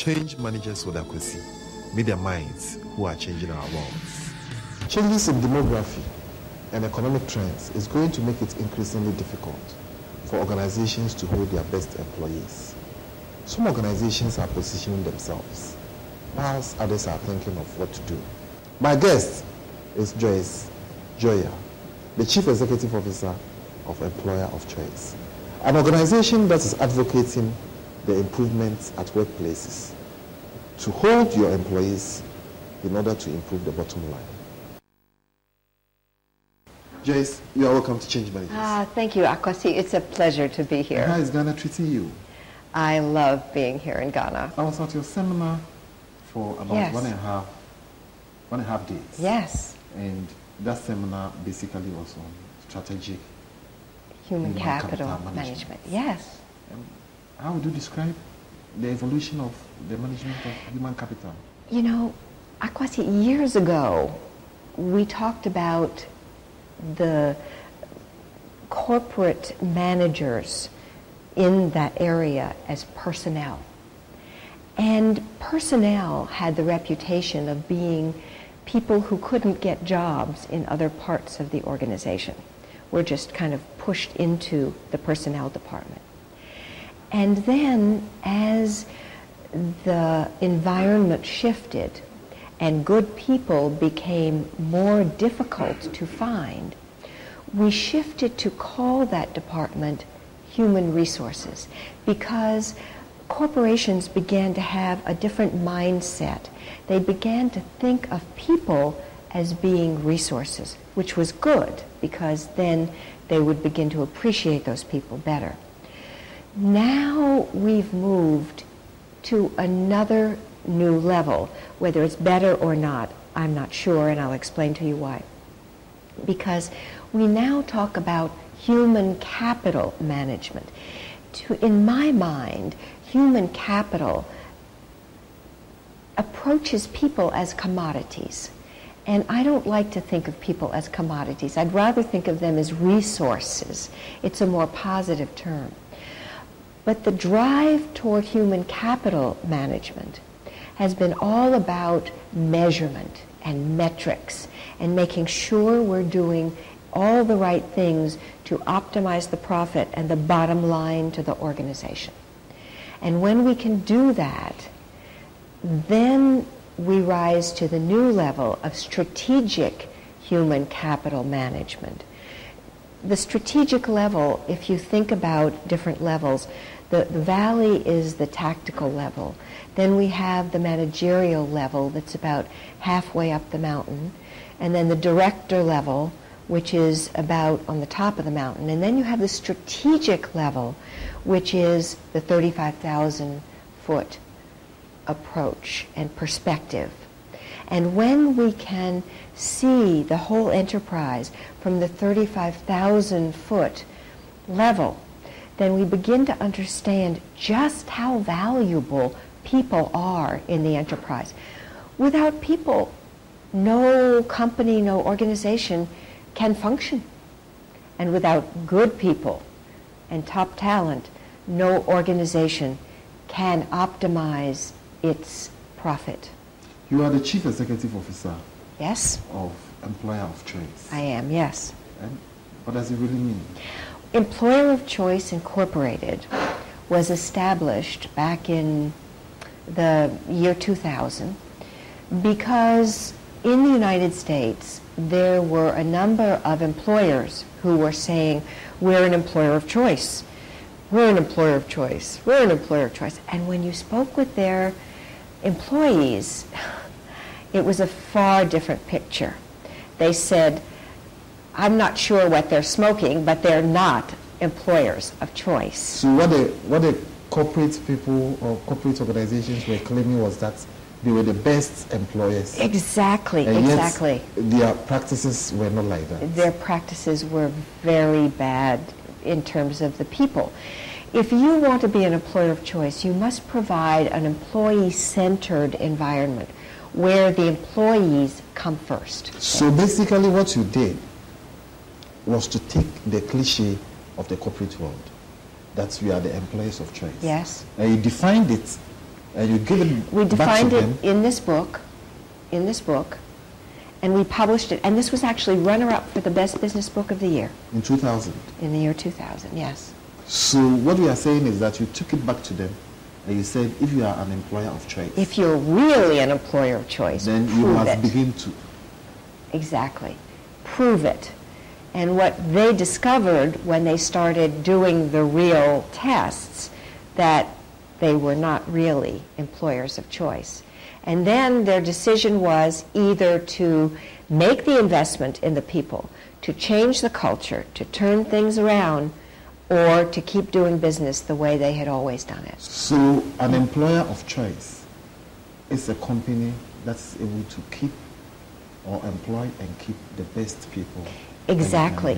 Change managers with Akwasi. Media minds who are changing our worlds. Changes in demography and economic trends is going to make it increasingly difficult for organizations to hold their best employees. Some organizations are positioning themselves, whilst others are thinking of what to do. My guest is Joyce, Gioia, the Chief Executive Officer of Employer of Choice, an organization that is advocating the improvements at workplaces to hold your employees in order to improve the bottom line. Joyce, you are welcome to Change Managers. Thank you, Akwasi. It's a pleasure to be here. How is Ghana treating you? I love being here in Ghana. I was at your seminar for about one and a half days. Yes. And that seminar basically was on strategic human capital management. Yes. How would you describe the evolution of the management of human capital? You know, Akwasi, years ago, we talked about the corporate managers in that area as personnel. And personnel had the reputation of being people who couldn't get jobs in other parts of the organization. Were just kind of pushed into the personnel department. And then as the environment shifted and good people became more difficult to find, we shifted to call that department human resources, because corporations began to have a different mindset. They began to think of people as being resources, which was good, because then they would begin to appreciate those people better. Now we've moved to another new level. Whether it's better or not, I'm not sure, and I'll explain to you why. Because we now talk about human capital management. In my mind, human capital approaches people as commodities. And I don't like to think of people as commodities. I'd rather think of them as resources. It's a more positive term. But the drive toward human capital management has been all about measurement and metrics and making sure we're doing all the right things to optimize the profit and the bottom line to the organization. And when we can do that, then we rise to the new level of strategic human capital management. The strategic level, if you think about different levels, the valley is the tactical level. Then we have the managerial level that's about halfway up the mountain. And then the director level, which is about on the top of the mountain. And then you have the strategic level, which is the 35,000-foot approach and perspective. And when we can see the whole enterprise from the 35,000-foot level, then we begin to understand just how valuable people are in the enterprise. Without people, no company, no organization can function. And without good people and top talent, no organization can optimize its profit. You are the Chief Executive Officer. Yes. Of Employer of Choice. I am, yes. And what does it really mean? Employer of Choice Incorporated was established back in the year 2000 because in the United States there were a number of employers who were saying, we're an employer of choice. We're an employer of choice. We're an employer of choice. And when you spoke with their employees, it was a far different picture. They said, I'm not sure what they're smoking, but they're not employers of choice. So what the corporate people or corporate organizations were claiming was that they were the best employers. Exactly, and exactly. Yet their practices were not like that. Their practices were very bad in terms of the people. If you want to be an employer of choice, you must provide an employee-centered environment where the employees come first. So basically what you did was to take the cliche of the corporate world, that we are the employees of choice. Yes. And you defined it And you give it We back to defined it them. in this book, and we published it. And this was actually runner-up for the best business book of the year. In 2000. In the year 2000, yes. So what we are saying is that you took it back to them and you said, if you are an employer of choice, If you're really an employer of choice, then you prove must it. begin to. Exactly. Prove it. And what they discovered when they started doing the real tests, that they were not really employers of choice. And then their decision was either to make the investment in the people, to change the culture, to turn things around, or to keep doing business the way they had always done it. So an employer of choice is a company that's able to keep or employ and keep the best people. Exactly.